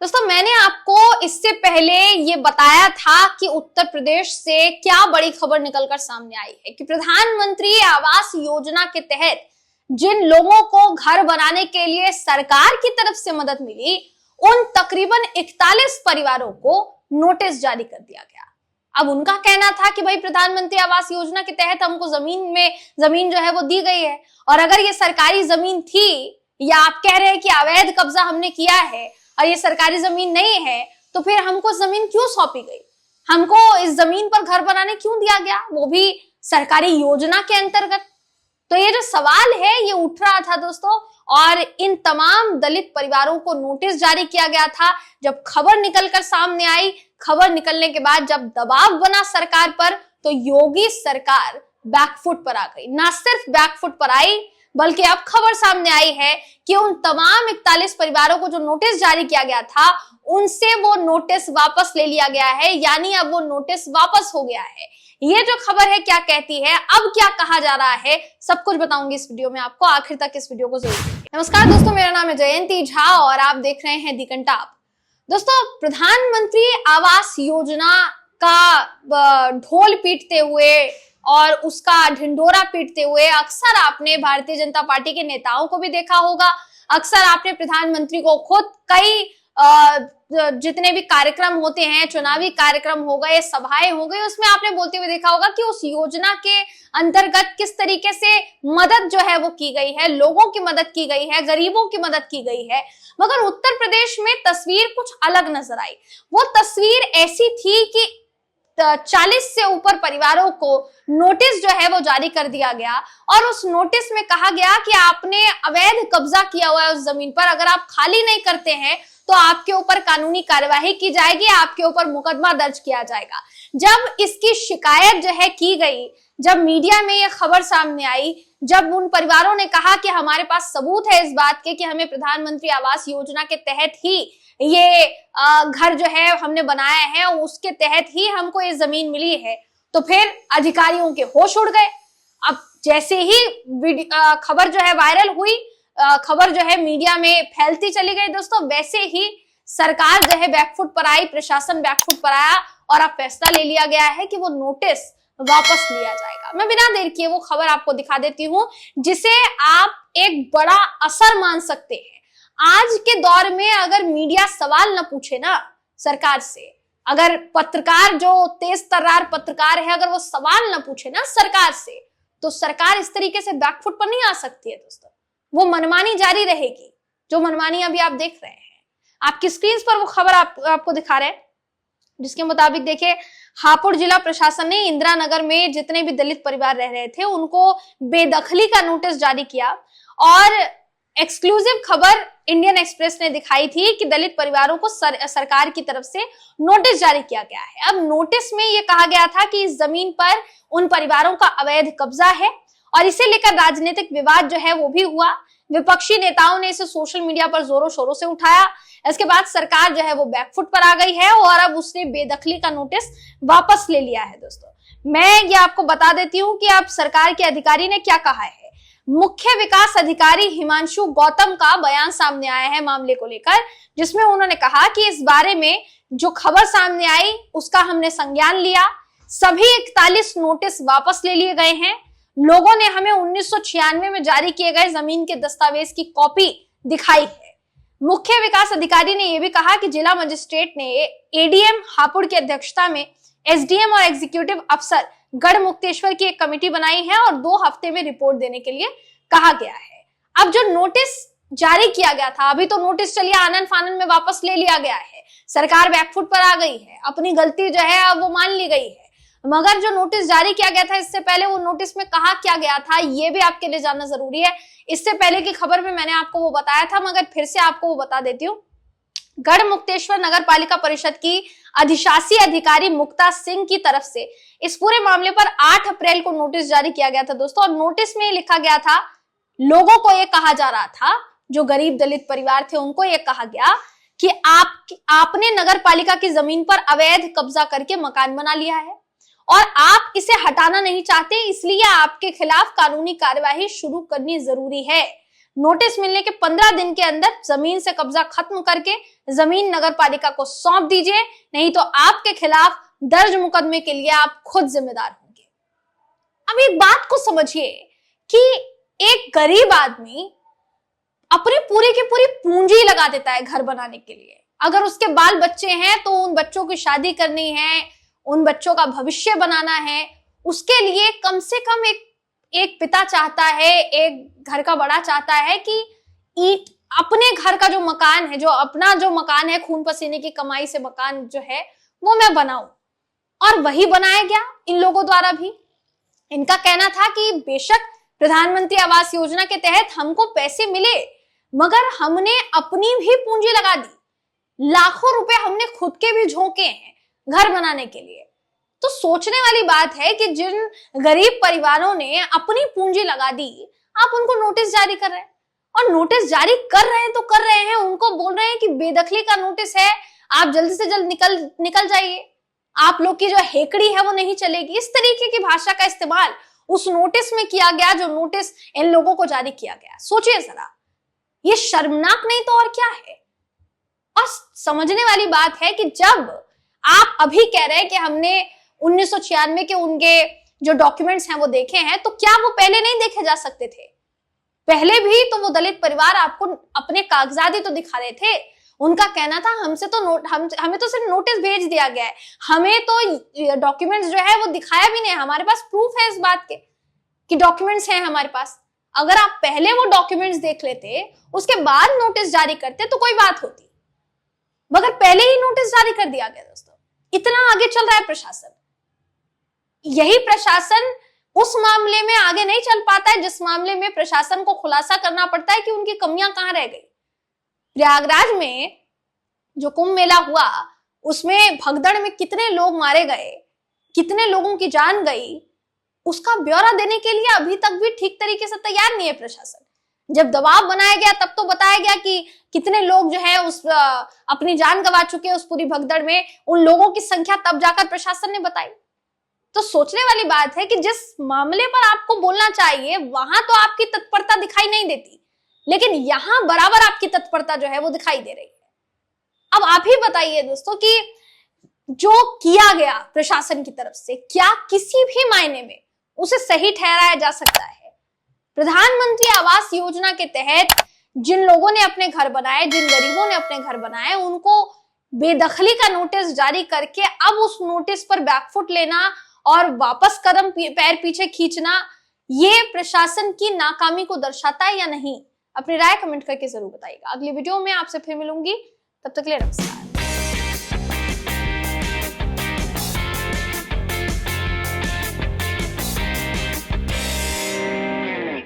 दोस्तों मैंने आपको इससे पहले ये बताया था कि उत्तर प्रदेश से क्या बड़ी खबर निकलकर सामने आई है कि प्रधानमंत्री आवास योजना के तहत जिन लोगों को घर बनाने के लिए सरकार की तरफ से मदद मिली, उन तकरीबन 41 परिवारों को नोटिस जारी कर दिया गया। अब उनका कहना था कि भाई प्रधानमंत्री आवास योजना के तहत हमको जमीन जो है वो दी गई है, और अगर ये सरकारी जमीन थी या आप कह रहे हैं कि अवैध कब्जा हमने किया है और ये सरकारी जमीन नहीं है, तो फिर हमको जमीन क्यों सौंपी गई, हमको इस जमीन पर घर बनाने क्यों दिया गया, वो भी सरकारी योजना के अंतर्गत। तो ये जो सवाल है ये उठ रहा था दोस्तों, और इन तमाम दलित परिवारों को नोटिस जारी किया गया था। जब खबर निकलकर सामने आई, खबर निकलने के बाद जब दबाव बना सरकार पर, तो योगी सरकार बैकफुट पर आ गई। ना सिर्फ बैकफुट पर आई, बल्कि अब खबर सामने आई है कि उन तमाम 41 परिवारों को जो नोटिस जारी किया गया था, उनसे वो नोटिस वापस ले लिया गया है, यानी अब वो नोटिस वापस हो गया है। ये जो खबर है क्या कहती है, अब क्या कहा जा रहा है, सब कुछ बताऊंगी इस वीडियो में आपको। आखिर तक इस वीडियो को जरूर देखिए। नमस्कार दोस्तों, मेरा नाम है जयंती झा और आप देख रहे हैं दी कंटाप। दोस्तों, प्रधानमंत्री आवास योजना का ढोल पीटते हुए और उसका ढिंढोरा पीटते हुए अक्सर आपने भारतीय जनता पार्टी के नेताओं को भी देखा होगा। अक्सर आपने प्रधानमंत्री को खुद कई जितने भी कार्यक्रम होते हैं, चुनावी कार्यक्रम हो गए, सभाएं हो गई, उसमें आपने बोलते हुए देखा होगा कि उस योजना के अंतर्गत किस तरीके से मदद जो है वो की गई है, लोगों की मदद की गई है, गरीबों की मदद की गई है। मगर उत्तर प्रदेश में तस्वीर कुछ अलग नजर आई। वो तस्वीर ऐसी थी कि 40 से ऊपर परिवारों को नोटिस जो है वो जारी कर दिया गया, और उस नोटिस में कहा गया कि आपने अवैध कब्जा किया हुआ है उस जमीन पर, अगर आप खाली नहीं करते हैं तो आपके ऊपर कानूनी कार्यवाही की जाएगी, आपके ऊपर मुकदमा दर्ज किया जाएगा। जब इसकी शिकायत जो है की गई, जब मीडिया में ये खबर सामने आई, जब उन परिवारों ने कहा कि हमारे पास सबूत है इस बात के कि हमें प्रधानमंत्री आवास योजना के तहत ही ये घर जो है हमने बनाया है, उसके तहत ही हमको ये जमीन मिली है, तो फिर अधिकारियों के होश उड़ गए। अब जैसे ही खबर जो है वायरल हुई, खबर जो है मीडिया में फैलती चली गई दोस्तों, वैसे ही सरकार जो है बैकफुट पर आई, प्रशासन बैकफुट पर आया, और अब फैसला ले लिया गया है कि वो नोटिस वापस लिया जाएगा। मैं बिना देर किए वो खबर आपको दिखा देती हूं, जिसे आप एक बड़ा असर मान सकते हैं। आज के दौर में अगर मीडिया सवाल न पूछे ना सरकार से, अगर पत्रकार जो तेज तर्रार पत्रकार है, अगर वो सवाल न पूछे ना सरकार से, तो सरकार इस तरीके से बैकफुट पर नहीं आ सकती है दोस्तों। वो मनमानी जारी रहेगी, जो मनमानी अभी आप देख रहे हैं। आपकी स्क्रीन पर वो खबर आपको दिखा रहे हैं, जिसके मुताबिक देखिए, हापुड़ जिला प्रशासन ने इंदिरा नगर में जितने भी दलित परिवार रह रहे थे उनको बेदखली का नोटिस जारी किया, और एक्सक्लूसिव खबर इंडियन एक्सप्रेस ने दिखाई थी कि दलित परिवारों को सरकार की तरफ से नोटिस जारी किया गया है। अब नोटिस में यह कहा गया था कि इस जमीन पर उन परिवारों का अवैध कब्जा है, और इसे लेकर राजनीतिक विवाद जो है वो भी हुआ। विपक्षी नेताओं ने इसे सोशल मीडिया पर जोरों शोरों से उठाया। इसके बाद सरकार जो है वो बैकफुट पर आ गई है, और अब उसने बेदखली का नोटिस वापस ले लिया है। दोस्तों, मैं ये आपको बता देती हूँ कि अब सरकार के अधिकारी ने क्या कहा है। मुख्य विकास अधिकारी हिमांशु गौतम का बयान सामने आया है मामले को लेकर, जिसमें उन्होंने कहा कि इस बारे में जो खबर सामने आई उसका हमने संज्ञान लिया, सभी 41 नोटिस वापस ले लिए गए हैं। लोगों ने हमें 1996 में जारी किए गए जमीन के दस्तावेज की कॉपी दिखाई है। मुख्य विकास अधिकारी ने यह भी कहा कि जिला मजिस्ट्रेट ने एडीएम हापुड़ की अध्यक्षता में एसडीएम और एग्जीक्यूटिव अफसर गढ़ मुक्तेश्वर की एक कमेटी बनाई है, और 2 हफ्ते में रिपोर्ट देने के लिए कहा गया है। अब जो नोटिस जारी किया गया था, अभी तो नोटिस चलिए आनन फानन में वापस ले लिया गया है, सरकार बैकफुट पर आ गई है, अपनी गलती जो है अब वो मान ली गई है। मगर जो नोटिस जारी किया गया था, इससे पहले वो नोटिस में कहा क्या गया था, ये भी आपके लिए जानना जरूरी है। इससे पहले की खबर में मैंने आपको वो बताया था, मगर फिर से आपको वो बता देती हूँ। गढ़ मुक्तेश्वर नगर पालिका परिषद की अधिशासी अधिकारी मुक्ता सिंह की तरफ से इस पूरे मामले पर 8 अप्रैल को नोटिस जारी किया गया था दोस्तों, और नोटिस में लिखा गया था, लोगों को ये कहा जा रहा था, जो गरीब दलित परिवार थे उनको ये कहा गया कि आपने नगर पालिका की जमीन पर अवैध कब्जा करके मकान बना लिया है, और आप इसे हटाना नहीं चाहते, इसलिए आपके खिलाफ कानूनी कार्यवाही शुरू करनी जरूरी है। नोटिस मिलने के 15 दिन के अंदर जमीन से कब्जा खत्म करके जमीन नगर पालिका को सौंप दीजिए, नहीं तो आपके खिलाफ दर्ज मुकदमे के लिए आप खुद जिम्मेदार होंगे। अब एक बात को समझिए कि एक गरीब आदमी अपनी पूरी की पूरी पूंजी लगा देता है घर बनाने के लिए। अगर उसके बाल बच्चे हैं तो उन बच्चों की शादी करनी है, उन बच्चों का भविष्य बनाना है, उसके लिए कम से कम एक पिता चाहता है, एक घर का बड़ा चाहता है कि ईंट अपने घर का जो मकान है, जो अपना जो मकान है, खून पसीने की कमाई से मकान जो है वो मैं बनाऊं। और वही बनाया गया इन लोगों द्वारा भी। इनका कहना था कि बेशक प्रधानमंत्री आवास योजना के तहत हमको पैसे मिले, मगर हमने अपनी भी पूंजी लगा दी, लाखों रुपए हमने खुद के भी झोंके हैं घर बनाने के लिए। तो सोचने वाली बात है कि जिन गरीब परिवारों ने अपनी पूंजी लगा दी, आप उनको नोटिस जारी कर रहे हैं। और नोटिस जारी कर रहे हैं तो कर रहे हैं, उनको बोल रहे हैं कि बेदखली का नोटिस है, आप जल्द से जल्द निकल जाइए, आप लोग की जो हेकड़ी है वो नहीं चलेगी। इस तरीके की भाषा का इस्तेमाल उस नोटिस में किया गया जो नोटिस इन लोगों को जारी किया गया। सोचिए जरा, ये शर्मनाक नहीं तो और क्या है। और समझने वाली बात है कि जब आप अभी कह रहे हैं कि हमने 1996 के उनके जो डॉक्यूमेंट्स हैं वो देखे हैं, तो क्या वो पहले नहीं देखे जा सकते थे? पहले भी तो वो दलित परिवार आपको अपने कागजात ही तो दिखा रहे थे। उनका कहना था हमें तो सिर्फ नोटिस भेज दिया गया है, हमें तो डॉक्यूमेंट्स जो है वो दिखाया भी नहीं है, हमारे पास प्रूफ है इस बात के कि डॉक्यूमेंट्स हैं हमारे पास। अगर आप पहले वो डॉक्यूमेंट्स देख लेते, उसके बाद नोटिस जारी करते तो कोई बात होती, मगर पहले ही नोटिस जारी कर दिया गया। दोस्तों, इतना आगे चल रहा है प्रशासन। यही प्रशासन उस मामले में आगे नहीं चल पाता है जिस मामले में प्रशासन को खुलासा करना पड़ता है कि उनकी कमियां कहां रह गई। प्रयागराज में जो कुंभ मेला हुआ, उसमें भगदड़ में कितने लोग मारे गए, कितने लोगों की जान गई, उसका ब्यौरा देने के लिए अभी तक भी ठीक तरीके से तैयार नहीं है प्रशासन। जब दबाव बनाया गया तब तो बताया गया कि कितने लोग जो है उस अपनी जान गंवा चुके उस पूरी भगदड़ में, उन लोगों की संख्या तब जाकर प्रशासन ने बताई। तो सोचने वाली बात है कि जिस मामले पर आपको बोलना चाहिए वहां तो आपकी तत्परता दिखाई नहीं देती, लेकिन यहां बराबर आपकी तत्परता जो है वो दिखाई दे रही है। अब आप ही बताइए दोस्तों कि जो किया गया प्रशासन की तरफ से, क्या किसी भी मायने में उसे सही ठहराया जा सकता है? प्रधानमंत्री आवास योजना के तहत जिन लोगों ने अपने घर बनाए, जिन गरीबों ने अपने घर बनाए, उनको बेदखली का नोटिस जारी करके अब उस नोटिस पर बैकफुट लेना और वापस कदम पैर पीछे खींचना, ये प्रशासन की नाकामी को दर्शाता है या नहीं? अपनी राय कमेंट करके जरूर बताइएगा। अगली वीडियो में आपसे फिर मिलूंगी, तब तक के लिए नमस्कार।